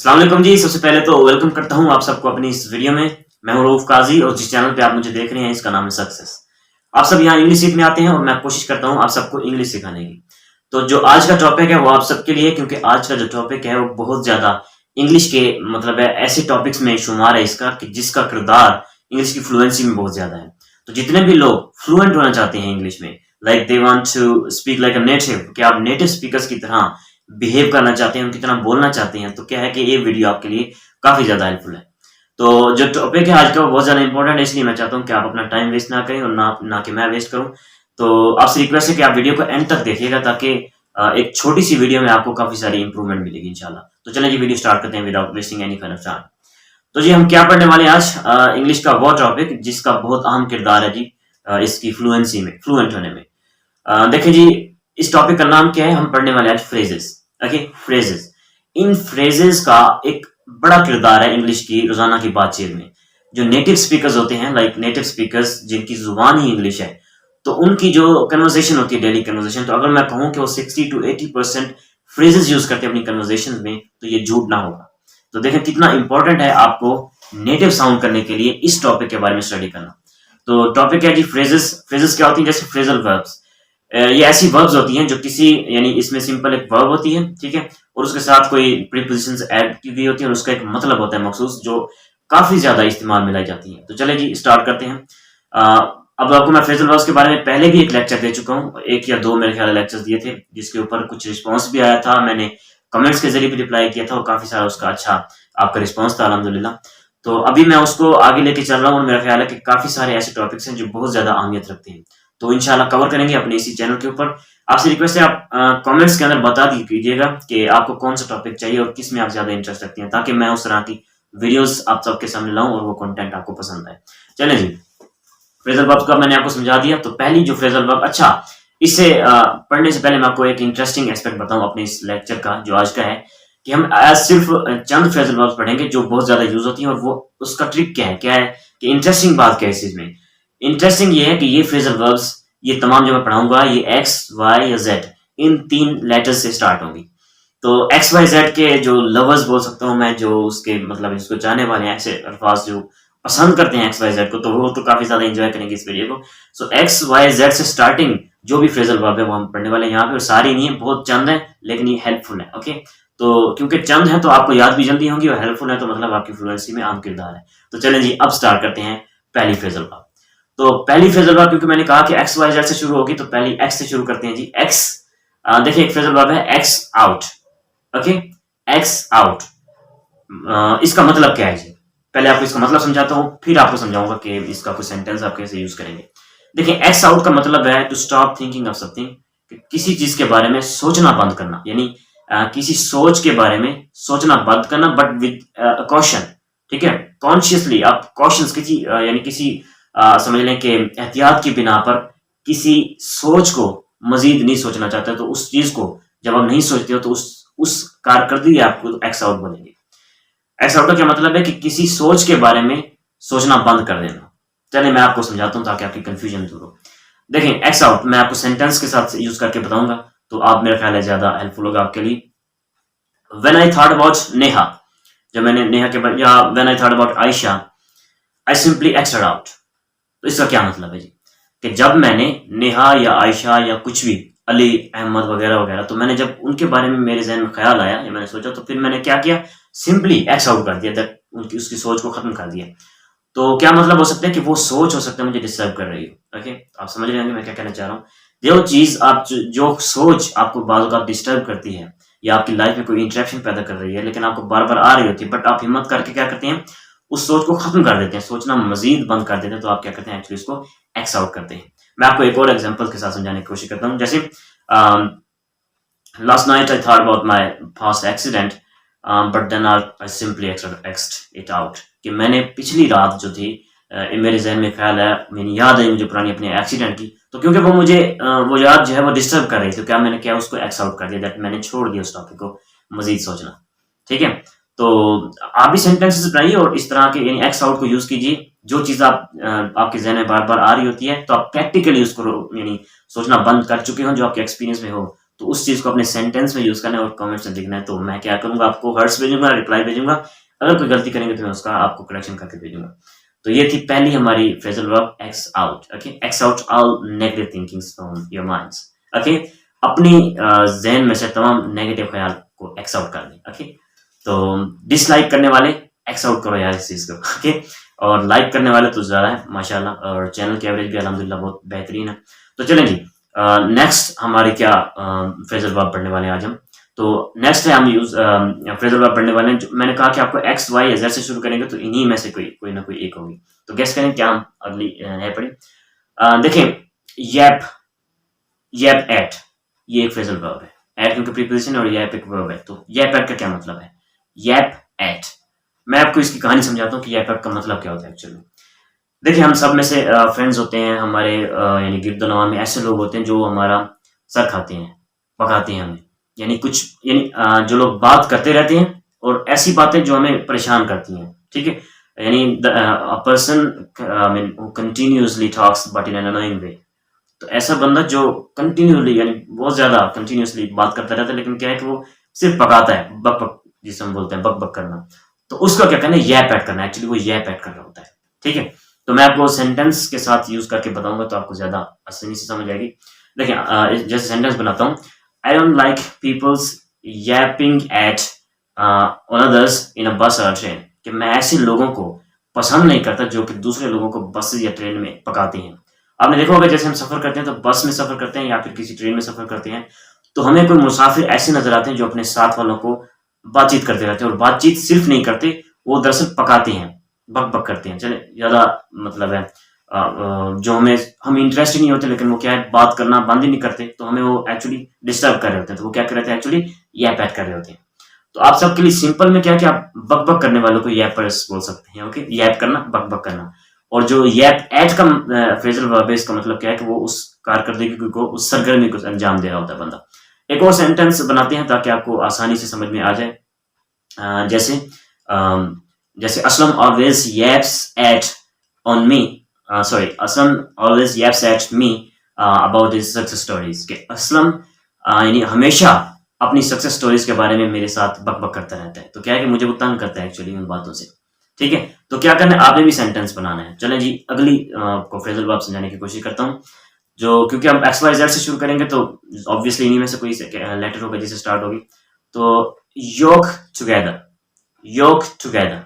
अस्सलाम वालेकुम जी। सबसे पहले तो वेलकम करता हूँ आप सबको अपनी इस वीडियो में। मैं हूँ रऊफ काजी और जिस चैनल पे आप मुझे देख रहे हैं इसका नाम है सक्सेस। आप सब यहाँ इंग्लिश सीखने आते हैं और मैं कोशिश करता हूँ आप सबको इंग्लिश सिखाने की। तो जो आज का टॉपिक है वो आप सबके लिए, क्योंकि आज का जो टॉपिक है वो बहुत ज्यादा इंग्लिश के मतलब है ऐसे टॉपिक्स में शुमार है इसका कि जिसका किरदार इंग्लिश की फ्लुएंसी में बहुत ज्यादा है। तो जितने भी लोग फ्लुएंट होना चाहते हैं इंग्लिश में, like they want to speak like a native, कि आप नेटिव स्पीकर्स की तरह बिहेव करना चाहते हैं, उनकी तरह बोलना चाहते हैं, तो क्या है कि ये वीडियो आपके लिए काफी ज्यादा हेल्पफुल है। तो जो टॉपिक है आज का वो बहुत ज्यादा इंपॉर्टेंट है, इसलिए मैं चाहता हूँ कि आप अपना टाइम वेस्ट ना करें और ना कि मैं वेस्ट करूँ। तो आपसे रिक्वेस्ट है कि आप वीडियो को एंड तक देखिएगा ताकि एक छोटी सी वीडियो में आपको काफी सारी इंप्रूवमेंट मिलेगी इंशाल्लाह। तो चलिए जी वीडियो स्टार्ट करते हैं without wasting any kind of time. तो जी हम क्या पढ़ने वाले हैं आज? इंग्लिश का वो टॉपिक जिसका बहुत अहम किरदार है जी इसकी फ्लुएंसी में, फ्लुएंट होने में। देखिए जी, इस टॉपिक का नाम क्या है? हम पढ़ने वाले आज फ्रेजेस। Okay, phrases. इन फ्रेजेस का एक बड़ा किरदार है इंग्लिश की रोजाना की बातचीत में। जो नेटिव स्पीकर्स होते हैं, लाइक नेटिव स्पीकर्स जिनकी जुबान ही इंग्लिश है, तो उनकी जो कन्वर्सेशन होती है, डेली कन्वर्सेशन, तो अगर मैं कहूँ कि वो 60 to 80% फ्रेजेस यूज करते हैं अपनी कन्वर्सेशन में, तो ये झूठ ना होगा। तो देखें कितना इंपॉर्टेंट है आपको नेटिव साउंड करने के लिए इस टॉपिक के बारे में स्टडी करना। तो टॉपिक है जी फ्रेजेस। फ्रेजेस क्या होती हैं? जैसे फ्रेजल वर्ब्स। ये ऐसी वर्ब्स होती हैं जो किसी, यानी इसमें सिंपल एक वर्ब होती है, ठीक है, और उसके साथ कोई प्रीपोजिशंस ऐड की गई होती है और उसका एक मतलब होता है मखसूस, जो काफी ज्यादा इस्तेमाल में लाई जाती है। तो चले जी स्टार्ट करते हैं। अब आपको मैं फ्रेजल वर्ब्स के बारे में पहले भी एक लेक्चर दे चुका हूँ, एक या दो मेरे ख्याल लेक्चर्स दिए थे, जिसके ऊपर कुछ रिस्पॉन्स भी आया था। मैंने कमेंट्स के जरिए भी रिप्लाई किया था और काफी सारा उसका अच्छा आपका रिस्पॉन्स था अल्हम्दुलिल्लाह। तो अभी मैं उसको आगे लेके चल रहा हूँ और मेरा ख्याल है कि काफी सारे ऐसे टॉपिक्स हैं जो बहुत ज्यादा अहमियत रखते हैं, तो इंशाल्लाह कवर करेंगे अपने इसी चैनल के ऊपर। आपसे रिक्वेस्ट है आप कमेंट्स के अंदर बता दीजिएगा कि आपको कौन सा टॉपिक चाहिए और किस में आप ज्यादा इंटरेस्ट रखते हैं, ताकि मैं उस तरह की वीडियोस आप सबके सामने लाऊं और वो कंटेंट आपको पसंद आए। चलें जी, फ्रेजल वर्ब का मैंने आपको समझा दिया। तो पहली जो फ्रेजल वर्ब, अच्छा इसे पढ़ने से पहले मैं आपको एक इंटरेस्टिंग एस्पेक्ट बताऊं अपने इस लेक्चर का जो आज का है, कि हम आज सिर्फ चंद फ्रेजल वर्ब्स पढ़ेंगे जो बहुत ज्यादा यूज होती हैं, और वो उसका ट्रिक क्या है कि इंटरेस्टिंग बात क्या है इस चीज में। इंटरेस्टिंग ये है कि ये फ्रेजल वर्ब्स, ये तमाम जो मैं पढ़ाऊंगा, ये एक्स, वाई या जेड, इन तीन लेटर्स से स्टार्ट होंगी। तो एक्स वाई जेड के जो लवर्स बोल सकता हूँ मैं, जो उसके मतलब जिसको जाने वाले हैं, ऐसे अल्फाज जो पसंद करते हैं एक्स वाई जेड को, तो वो तो काफी ज्यादा एंजॉय करेंगे इस वीडियो को। सो एक्स वाई जेड से स्टार्टिंग जो भी फ्रेजल वर्ब है वो हम पढ़ने वाले हैं यहाँ पे, और सारी नहीं है, बहुत चंद है, लेकिन ये हेल्पफुल है। ओके, तो क्योंकि चंद है तो आपको याद भी जल्दी होंगी, और हेल्पफुल है तो मतलब आपकी फ्लुएंसी में आम किरदार है। तो चलें जी अब स्टार्ट करते हैं पहली फ्रेजल वर्ब। तो पहली फ्रेजल वर्ब, क्योंकि मैंने कहा कि एक्स वाई जेड से शुरू होगी, तो पहली एक्स से शुरू करते हैं जी। एक्स, देखिए एक फ्रेजल वर्ब है x out. Okay, x out, इसका मतलब क्या है जी? पहले आपको इसका मतलब समझाता हूँ, फिर आपको समझाऊंगा कि इसका कोई सेंटेंस आप कैसे यूज करेंगे। देखिए एक्स आउट का मतलब है to stop thinking of something, किसी चीज के बारे में सोचना बंद करना, यानी किसी सोच के बारे में सोचना बंद करना, बट विद कॉशन। ठीक है, कॉन्शियसली आप कॉशंस किसी यानी किसी समझ लें कि एहतियात की बिना पर किसी सोच को मजीद नहीं सोचना चाहते, तो उस चीज को जब आप नहीं सोचते हो तो उस कारकर्दगी आपको एक्स आउट बोलेंगे। एक्स आउट का क्या मतलब है कि किसी सोच के बारे में सोचना बंद कर देना। चलिए मैं आपको समझाता हूं ताकि आपकी कंफ्यूजन दूर हो। देखें एक्स आउट मैं आपको सेंटेंस के साथ यूज करके बताऊंगा, तो आप मेरा ख्याल है ज्यादा हेल्पफुल होगा आपके लिए। When I thought about Neha, जब मैंने नेहा के बारे, या when I thought about Ayesha, I simply exed out. तो इसका क्या मतलब है जी? कि जब मैंने नेहा या आयशा या कुछ भी, अली, अहमद वगैरह वगैरह, तो मैंने जब उनके बारे में मेरे जहन में ख्याल आया या मैंने सोचा, तो फिर मैंने क्या किया? सिंपली एक्स आउट कर दिया, दैट उसकी सोच को खत्म कर दिया। तो क्या मतलब हो सकता है कि वो सोच हो सकता है मुझे डिस्टर्ब कर रही हो। ओके, आप समझ रहे होंगे मैं क्या कहना चाह रहा हूँ। जो चीज आप जो सोच आपको बार बार डिस्टर्ब करती है या आपकी लाइफ में कोई इंटरेक्शन पैदा कर रही है, लेकिन आपको बार बार आ रही होती है, बट आप हिम्मत करके क्या करते हैं? उस सोच को खत्म कर देते हैं, सोचना मजीद बंद कर देते हैं, तो आप क्या करते हैं? एक्चुअली इसको एक्स आउट करते हैं। मैं आपको एक और एग्जांपल के साथ समझाने की कोशिश करता हूँ। जैसे last night I thought about my past accident, but then I simply exed it out, कि मैंने पिछली रात जो थी मेरे जहन में ख्याल है, मेरी याद आई मुझे पुरानी अपने एक्सीडेंट की, तो क्योंकि वो मुझे वो याद जो है वो डिस्टर्ब कर रही थी, तो क्या मैंने क्या उसको एक्स आउट कर दिया, दैट मैंने छोड़ दिया उस टॉपिक को मजीद सोचना। ठीक है, तो आप भी सेंटेंसेस बनाइए और इस तरह के यानी एक्स आउट को यूज कीजिए। जो चीज आपके जहन में बार बार आ रही होती है, तो आप प्रैक्टिकली उसको यानी सोचना बंद कर चुके हो, जो आपके एक्सपीरियंस में हो, तो उस चीज को अपने सेंटेंस में यूज करना है और कमेंट्स में लिखना है। तो मैं क्या करूंगा, आपको हर्ट्स भेजूंगा, रिप्लाई भेजूंगा, अगर कोई गलती करेंगे तो मैं उसका आपको करेक्शन करके भेजूंगा। तो ये थी पहली हमारी phrasal verb x out. Okay, x out all negative thinkings from your minds. Okay, अपनी जहन में से तमाम नेगेटिव ख्याल को एक्स आउट कर दें। ओके, तो डिसलाइक करने वाले एक्स आउट करो यार इस चीज को। ओके, और लाइक करने वाले तो ज्यादा है माशाल्लाह, और चैनल की एवरेज भी अल्हम्दुलिल्लाह बहुत बेहतरीन है। तो चलें जी, नेक्स्ट हमारे क्या फ्रेजल वर्ब पढ़ने वाले हैं आज हम। तो नेक्स्ट है हम यूज फ्रेजल वर्ब पढ़ने वाले हैं। मैंने कहा कि आपको एक्स वाई या जेड से शुरू करेंगे तो इन्हीं में से कोई ना कोई एक होगी। तो गेस करें क्या हम अगली है पढ़े। देखें, यैप, यैप एट, ये एक फ्रेजल वर्ब है। एट क्योंकि प्रीपोजिशन और यैप एक वर्ब है। तो यैप एट का क्या मतलब है? यैप एट, मैं आपको इसकी कहानी समझाता हूँ कि यैप एट का मतलब क्या होता है एक्चुअली। देखिए, हम सब में से फ्रेंड्स होते हैं हमारे, यानी गिरदोनवा में ऐसे लोग होते हैं जो हमारा सर खाते हैं, पकाते हैं हमें, यानी कुछ, यानी जो लोग बात करते रहते हैं और ऐसी बातें जो हमें परेशान करती हैं। ठीक है, यानी a person continuously talks but in an annoying way. तो ऐसा बंदा जो कंटिन्यूअसली, यानी बहुत ज्यादा कंटिन्यूअसली बात करता रहता है, लेकिन क्या है कि वो सिर्फ पकाता है, बक बक जिसे हम बोलते हैं, बक बक करना। तो उसका क्या करना है? यैप ऐड करना है। एक्चुअली वो यैप ऐड कर रहा होता है। ठीक है, तो मैं आपको सेंटेंस के साथ यूज करके बताऊंगा तो आपको ज्यादा आसानी से समझ आएगी। देखिए, जैसे सेंटेंस बनाता हूँ, I don't like peoples yapping at on others in a bus or train, कि मैं ऐसे लोगों को पसंद नहीं करता जो कि दूसरे लोगों को बस या ट्रेन में पकाते हैं। आपने देखा होगा जैसे हम सफर करते हैं तो बस में सफर करते हैं या फिर किसी ट्रेन में सफर करते हैं, तो हमें कोई मुसाफिर ऐसे नजर आते हैं जो अपने साथ वालों को बातचीत करते रहते हैं, और बातचीत सिर्फ नहीं करते, वो दरअसल पकाते हैं, बक बक करते हैं। चले, ज्यादा मतलब है जो हम इंटरेस्टेड नहीं होते, लेकिन वो क्या है, बात करना बंद ही नहीं करते, तो हमें वो एक्चुअली डिस्टर्ब कर रहे होते हैं। तो वो क्या कर रहे थे एक्चुअली? यैप ऐड कर रहे होते हैं। तो आप सबके लिए सिंपल में क्या, कि आप बक बक करने वालों को यैपर्स बोल सकते हैं। ओके, यैप करना, बक बक करना। और जो यैप ऐड का फ्रेजल वर्ब है, इसका मतलब क्या है कि वो उस कारकर्दगी को, उस सरगर्मी को अंजाम दे रहा होता है बंदा। एक और सेंटेंस बनाते हैं ताकि आपको आसानी से समझ में आ जाए। जैसे Aslam always yaps at on me, sorry, Aslam always yaps at me about his success stories, कि असलम यानी हमेशा अपनी सक्सेस स्टोरीज के बारे में मेरे साथ बक बक करता रहता है। तो क्या है कि मुझे वो तंग करता है एक्चुअली उन बातों से। ठीक है, तो क्या करना है, आपने भी सेंटेंस बनाना है। चलें जी, अगली को फ्रेजल वर्ब समझाने की कोशिश करता हूँ। जो क्योंकि हम एक्स वाई जेड से शुरू करेंगे तो ऑब्वियसली इन्हीं में से कोई लेटर होगा जिससे स्टार्ट होगी। तो योक टुगेदर, योक टुगेदर,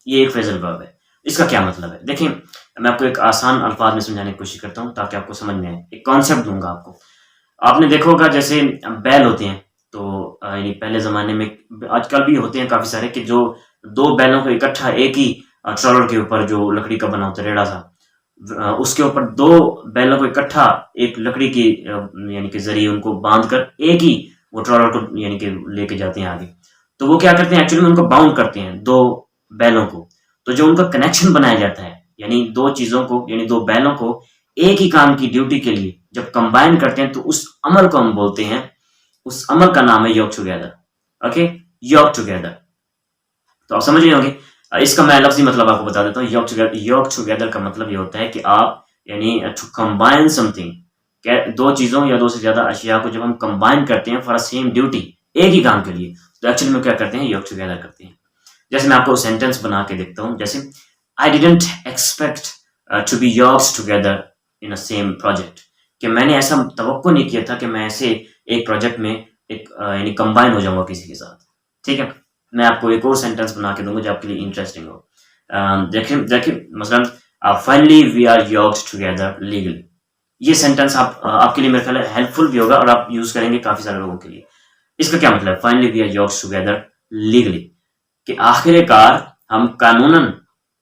ये एक फ्रेजल वर्ब है। इसका क्या मतलब है? देखिए, मैं आपको एक आसान अल्फाज में समझाने की कोशिश करता हूँ ताकि आपको समझ में आए। एक कॉन्सेप्ट दूंगा आपको। आपने देखा होगा जैसे बैल होते हैं, तो यानी पहले जमाने में, आजकल भी होते हैं काफी सारे, कि जो दो बैलों को इकट्ठा एक ही ट्रॉलर के ऊपर, जो लकड़ी का बना होता है रेड़ा सा, उसके ऊपर दो बैलों को इकट्ठा एक लकड़ी की यानी कि जरिए उनको बांध कर एक ही वो ट्रॉलर को यानी कि लेके जाते हैं आगे। तो वो क्या करते हैं एक्चुअली में, उनको बाउंड करते हैं दो बैलों को। तो जो उनका कनेक्शन बनाया जाता है, यानी दो चीजों को, यानी दो बैलों को एक ही काम की ड्यूटी के लिए जब कंबाइन करते हैं, तो उस अमल को हम बोलते हैं, उस अमल का नाम है योक टुगेदर। ओके, योक टुगेदर। तो आप समझ रहे होंगे। इसका मैं लफ्जी मतलब आपको बता देता हूँ। योक टुगेदर का मतलब ये होता है कि आप, यानी टू कंबाइन समथिंग, दो चीजों या दो से ज्यादा अशिया को जब हम कंबाइन करते हैं फॉर सेम ड्यूटी, एक ही काम के लिए, तो एक्चुअली में क्या करते हैं, योक टुगेदर करते हैं। जैसे मैं आपको सेंटेंस बना के देखता हूँ। जैसे, I didn't expect to be yoked together in a same project, कि मैंने ऐसा तवक्को नहीं किया था कि मैं ऐसे एक प्रोजेक्ट में एक यानी कंबाइन हो जाऊंगा किसी के साथ। ठीक है, मैं आपको एक और सेंटेंस बना के दूंगा जो आपके लिए इंटरेस्टिंग हो। देखिए मसलन, finally we are yoked together legally. ये सेंटेंस आपके लिए मेरे ख्याल है हेल्पफुल भी होगा और आप यूज करेंगे काफी सारे लोगों के लिए। इसका क्या मतलब है? Finally we are yoked together legally, कि आखिरकार हम कानूनन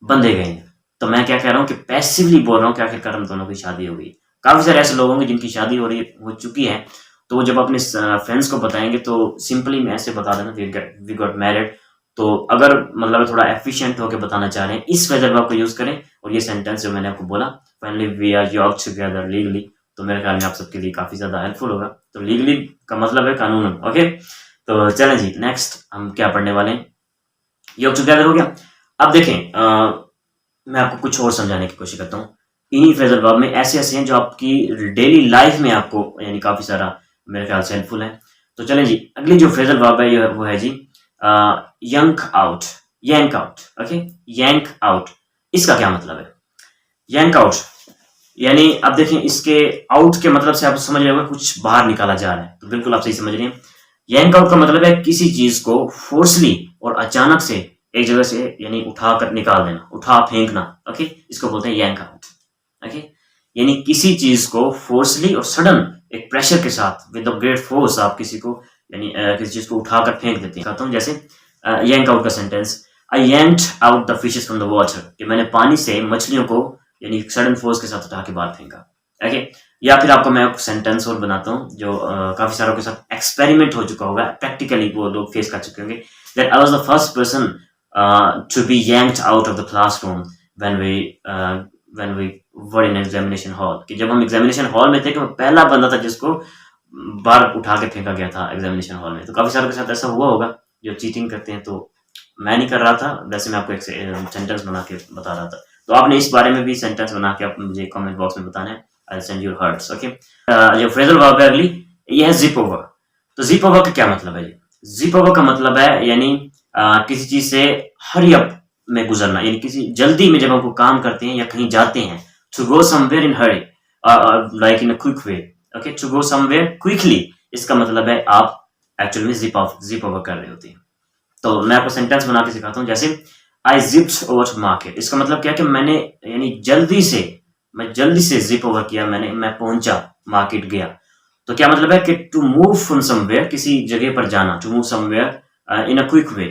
बंधे गए हैं। तो मैं क्या कह रहा हूँ कि पैसिवली बोल रहा हूँ कि आखिरकार हम दोनों की शादी हो गई। काफी सारे ऐसे लोग होंगे जिनकी शादी हो चुकी है, तो वो जब अपने फ्रेंड्स को बताएंगे तो सिंपली मैं ऐसे बता देना, वी गॉट मैरिड। तो अगर मतलब थोड़ा एफिशिएंट होकर बताना चाह रहे हैं, इस फ्रेजल वर्ब को यूज करें। और ये सेंटेंस जो मैंने आपको बोला, finally we are yoked together legally, तो मेरे ख्याल में आप सबके लिए काफी ज्यादा हेल्पफुल होगा। तो लीगली का मतलब है कानूनन। ओके, तो चलें जी, नेक्स्ट हम क्या पढ़ने वाले हैं। योक टुगेदर हो गया। अब देखें, मैं आपको कुछ और समझाने की कोशिश करता हूँ। इन्हीं फ्रेजल वर्ब में ऐसे ऐसे हैं जो आपकी डेली लाइफ में आपको यानी काफी सारा मेरे ख्याल से हेल्पफुल है। तो चलें जी, अगली जो फ्रेजल वर्ब है वो है जी यंक आउट, यंक आउट। ओके, यंक आउट, इसका क्या मतलब है? यंक आउट यानी अब देखें, इसके आउट के मतलब से आप समझ रहे होगा कुछ बाहर निकाला जा रहा है, तो बिल्कुल आप सही समझ रहे हैं। यंक आउट का मतलब है किसी चीज को फोर्सली और अचानक से एक जगह से यानी उठा कर निकाल देना, उठा फेंकना। ओके, इसको बोलते हैं यंक आउट। ओके, यानी किसी चीज को फोर्सली और सडन एक प्रेशर के साथ विद ग्रेट फोर्स आप किसी को यानी किसी चीज को उठाकर फेंक देते हैं। कहता हूँ जैसे यंक आउट का sentence, I yanked out the fishes from the water, कि मैंने पानी से मछलियों को यानी सडन फोर्स के साथ उठा के बाहर फेंका। ओके, या फिर आपको मैं सेंटेंस और बनाता हूँ जो काफी सारों के साथ एक्सपेरिमेंट हो चुका होगा, प्रैक्टिकली वो लोग फेस कर चुके होंगे। That I was the first person to be yanked out of the classroom when we were in examination hall, कि जब हम एग्जामिनेशन हॉल में थे कि मैं पहला बंदा था जिसको बाहर उठा के फेंका गया था एग्जामिनेशन हॉल में। तो काफी सारों के साथ ऐसा हुआ होगा जो चीटिंग करते हैं, तो मैं नहीं कर रहा था, वैसे मैं आपको एक सेंटेंस बना के बता रहा था। तो आपने इस बारे में भी सेंटेंस बना के आप मुझे कमेंट बॉक्स में बताना है, I send your hearts. Okay, जो फ्रेजल वर्ब है अगली, ये है जिप ओवर। तो जिप ओवर का क्या मतलब है? जिप ओवर का मतलब है यानी किसी चीज से हरी अप में गुजरना, यानी किसी जल्दी में जब हम कोई काम करते हैं या कहीं जाते हैं, to go somewhere in hurry, like in a quick way. Okay, to go somewhere quickly, इसका मतलब है आप एक्चुअल में जिप ओवर कर रहे होते हैं। तो मैं आपको सेंटेंस बना के सिखाता हूँ, जैसे I zipped over to market. इसका मतलब क्या कि मैंने यानी मैं जल्दी से जिप ओवर किया, मैं पहुंचा, मार्केट गया। तो क्या मतलब है कि टू मूव फ्रॉम समवेयर, किसी जगह पर जाना, to move somewhere in a quick way.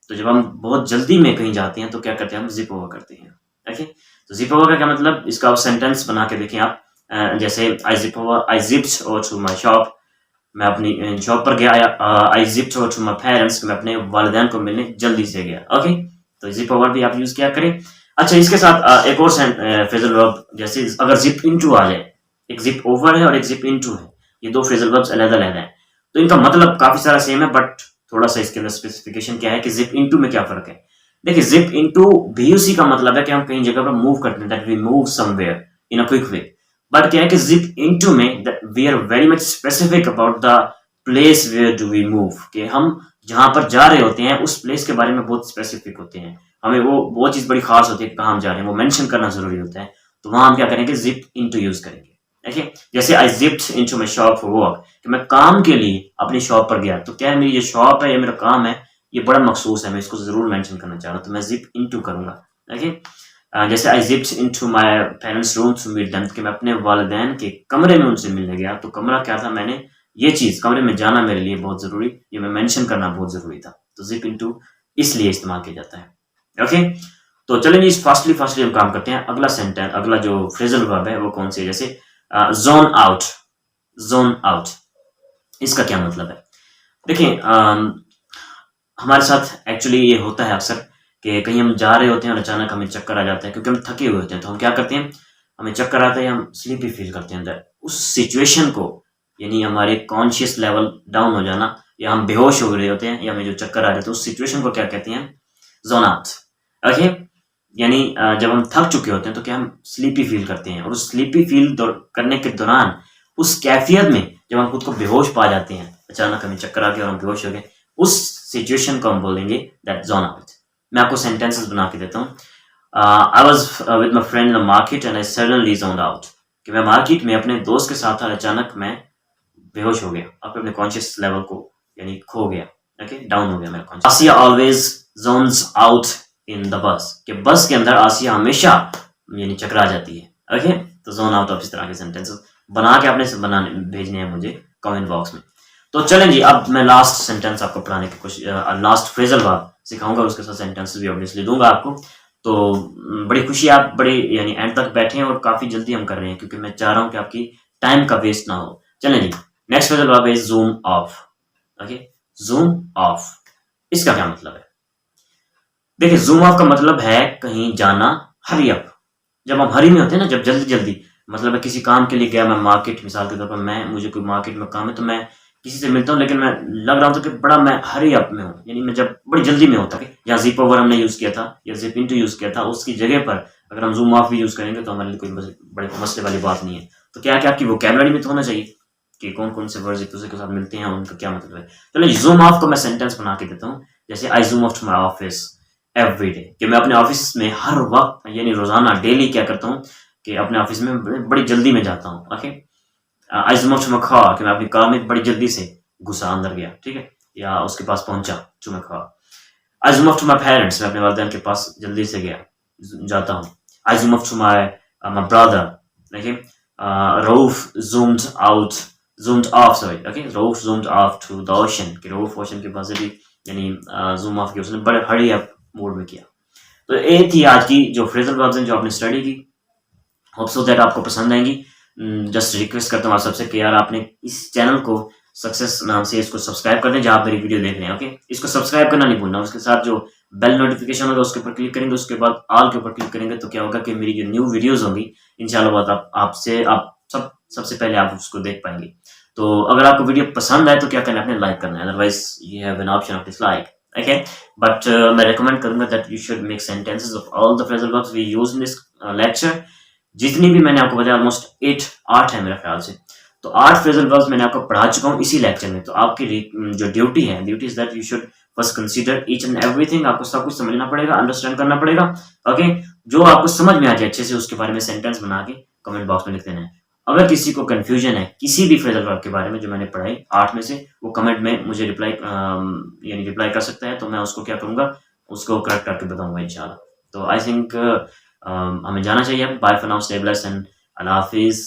तो जब हम बहुत जल्दी में कहीं जाते हैं तो क्या करते हैं, हम जिप ओवर करते हैं। ओके, तो जिप ओवर का क्या मतलब, इसका आप सेंटेंस बना के देखें आप, जैसे I zipped over to my shop, मैं अपनी जॉब पर गया। I zipped over to my parents, मैं अपने वालिदैन को मिलने जल्दी से गया। ओके, तो जिप ओवर भी आप यूज किया करें। अच्छा, इसके साथ एक और फ्रेजल वर्ब, जैसे अगर जिप इनटू आ जाए, एक जिप ओवर है और एक जिप इनटू है, ये दो फ्रेजल वर्ब्स अलग-अलग हैं, तो इनका मतलब काफी सारा सेम है, बट थोड़ा सा इसके अंदर स्पेसिफिकेशन क्या है कि जिप इनटू में क्या फर्क है। देखिए, जिप इनटू भी उसी का मतलब है कि हम कहीं जगह पर मूव करते हैं, that we move somewhere in a quick way. But क्या है कि जिप इनटू में we are very much specific about the place where do we move, कि हम जहां पर जा रहे होते हैं उस प्लेस के बारे में बहुत स्पेसिफिक होते हैं, हमें वो चीज बड़ी खास होती है कि कहाँ हम जा रहे हैं, वो मेंशन करना जरूरी होता है। तो वहां हम क्या करेंगे, जिप इनटू यूज करेंगे। देखिए, जैसे I zipped into my shop for work, कि मैं काम के लिए अपनी शॉप पर गया। तो क्या है, मेरी ये शॉप है या मेरा काम है, ये बड़ा मखसूस है, मैं इसको जरूर मेंशन करना चाह रहा हूँ, तो मैं जिप इनटू करूंगा। देखिए, जैसे I zipped into my parents room to meet them, कि मैं अपने वालिदैन के कमरे में उनसे मिलने गया। तो कमरा क्या था, मैंने ये चीज, कमरे में जाना मेरे लिए बहुत जरूरी, ये मैं मेंशन करना बहुत जरूरी था। तो जिप इनटू इसलिए इस्तेमाल किया जाता है। ओके, तो चलेंगे इस फास्टली हम काम करते हैं। अगला सेंटेंस, अगला जो फ्रेजल वर्ब है वो कौन सी है? जैसे जोन आउट, जोन आउट, इसका क्या मतलब है? देखिए, हमारे साथ एक्चुअली ये होता है अक्सर कि कहीं हम जा रहे होते हैं और अचानक हमें चक्कर आ जाते हैं, क्योंकि हम थके हुए होते हैं। तो हम क्या करते हैं, हमें चक्कर आता है, हम स्लीपी फील करते हैं अंदर। उस सिचुएशन को यानी हमारे कॉन्शियस लेवल डाउन हो जाना, या हम बेहोश हो रहे होते हैं, या हमें जो चक्कर आ रहे थे, उस सिचुएशन को क्या कहते हैं, जोन आउट। ओके, यानी जब हम थक चुके होते हैं तो क्या हम स्लीपी फील करते हैं, और उस स्लीपी फील करने के दौरान, उस कैफियत में जब हम खुद को बेहोश पा जाते हैं, अचानक हमें चक्कर आ गया और हम बेहोश हो गए, उस सिचुएशन को हम बोलेंगे दैट जोन आउट। मैं आपको सेंटेंसेस बना के देता हूँ। I was with my friend in the market and I suddenly zoned out, कि मैं मार्केट में अपने दोस्त के साथ था, अचानक मैं बेहोश हो गया, अपने कॉन्शियस लेवल को यानी खो गया। ओके, डाउन हो गया मेरा conscious. Aasiya always zones out in the bus, कि बस के अंदर आसिया हमेशा यानी चकरा जाती है। ओके, तो जोन आउट ऑफ इस तरह के सेंटेंसेस बना के आपने बनाने भेजने हैं मुझे कमेंट बॉक्स में। तो चलें जी, अब मैं लास्ट सेंटेंस आपको पढ़ाने की कोशिश, लास्ट फ्रेजल वर्ब सिखाऊंगा, उसके साथ सेंटेंसेस भी ऑब्वियसली दूंगा आपको। तो बड़ी खुशी, आप बड़े यानी एंड तक बैठे हैं और काफी जल्दी हम कर रहे हैं, क्योंकि मैं चाह रहा हूं कि आपकी टाइम का वेस्ट ना हो। चलें जी, नेक्स्ट फ्रेजल वर्ब है zoom of. Okay, zoom of, इसका क्या मतलब है? देखिए, जूम ऑफ का मतलब है कहीं जाना, हरी अप। जब हम हरी में होते हैं ना, जब जल्दी मतलब मैं किसी काम के लिए गया, मैं मार्केट, मिसाल के तौर पर मुझे कोई मार्केट में काम है, तो मैं किसी से मिलता हूँ, लेकिन मैं लग रहा हूँ कि बड़ा मैं हरी अप में हूँ, यानी मैं जब बड़ी जल्दी में होता है। या जिप ओवर हमने यूज किया था या जिप इनटू यूज किया था, उसकी जगह पर अगर हम जूम ऑफ भी यूज करेंगे तो हमारे लिए कोई बड़े मसले वाली बात नहीं है। तो क्या आपकी वोकैबुलरी में तो होना चाहिए। कि कौन कौन से वर्ड्स एक दूसरे के साथ मिलते हैं, उनका क्या मतलब है। चलो जूम ऑफ को मैं सेंटेंस बना के देता हूँ। जैसे I zoom off to my office every day, कि मैं अपने ऑफिस में हर वक्त यानी रोजाना डेली क्या करता हूँ कि अपने ऑफिस में बड़ी जल्दी में जाता हूँ। Okay, I zoom off to my car, कि मैं अपनी कार में बड़ी जल्दी से घुसा अंदर गया, ठीक है, या उसके पास पहुंचा, to my car. I zoom off to my parents, मैं अपने वालिदैन के पास जल्दी से गया जाता हूँ। I zoom off to my my brother, देखिए Rauf zoomed off, sorry, okay, Rauf zoomed off to the ocean, कि रऊफ ओशन के पास भी यानी जूम ऑफ किया, उसने बड़े हरी अप मोड में किया। तो ये थी आज की जो फ्रेजल वर्ब्स हैं जो आपने स्टडी की। होप सो दैट आपको पसंद आएंगी। जस्ट रिक्वेस्ट करता हूँ आप सबसे कि यार आपने इस चैनल को सक्सेस नाम से इसको सब्सक्राइब कर दें जहाँ आप मेरी वीडियो देख रहे हैं। ओके, इसको सब्सक्राइब करना नहीं भूलना, उसके साथ जो बेल नोटिफिकेशन होगा उसके ऊपर क्लिक करेंगे, उसके बाद ऑल के ऊपर क्लिक करेंगे तो क्या होगा कि मेरी जो न्यू वीडियोस होंगी इंशाल्लाह आप सबसे पहले आप उसको देख पाएंगे। तो अगर आपको वीडियो पसंद आए तो क्या करना है, आपने लाइक करना है, otherwise you have an option of dislike. Okay, but मैं रिकमेंड करूंगा that you should make sentences of all the phrasal verbs we use in this lecture. जितनी भी मैंने आपको बताया ऑलमोस्ट 8 है मेरे ख्याल से, तो 8 फ्रेजल वर्ब्स मैंने आपको पढ़ा चुका हूँ इसी लेक्चर में। तो आपकी जो duty is that you should first consider each and everything. आपको सब कुछ समझना पड़ेगा, अंडरस्टैंड करना पड़ेगा। ओके, जो आपको समझ में आ जाए अच्छे से उसके बारे में सेंटेंस बना के कमेंट बॉक्स में लिख देना है। अगर किसी को कंफ्यूजन है किसी भी फ्रेजल वर्ब के बारे में जो मैंने पढ़ाई 8 में से, वो कमेंट में मुझे रिप्लाई कर सकता है, तो मैं उसको क्या करूंगा, उसको करेक्ट करके बताऊंगा इंशाल्लाह। तो आई थिंक हमें जाना चाहिए। Bye for now, stay blessed and अल्लाह हाफिज।